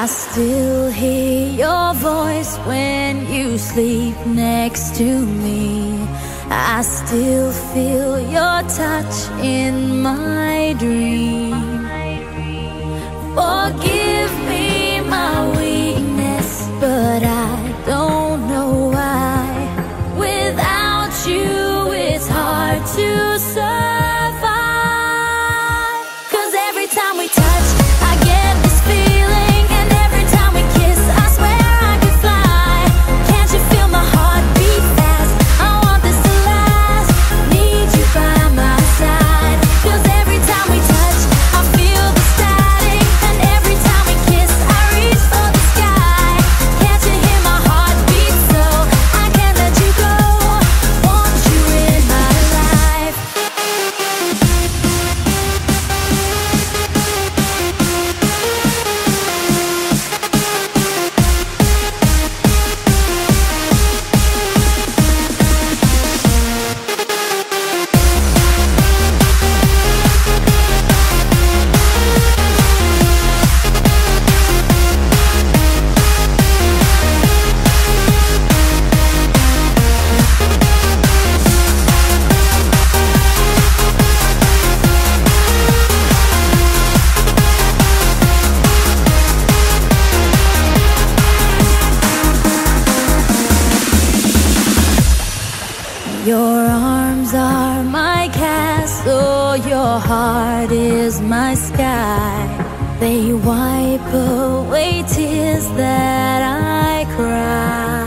I still hear your voice when you sleep next to me. I still feel your touch in my dream. Forgive me my weakness, but I don't know why. Without you, it's hard to survive. 'Cause every time we touch, I get this feeling, and every time we kiss, I swear I could fly. Can't you feel my heart beat fast? I want this to last. Need you by my side. 'Cause every time we touch, I feel the static, and every time we kiss, I reach for the sky. Can't you hear my heart beat? So I can't let you go. Want you in my life. Your arms are my castle, your heart is my sky. They wipe away tears that I cry.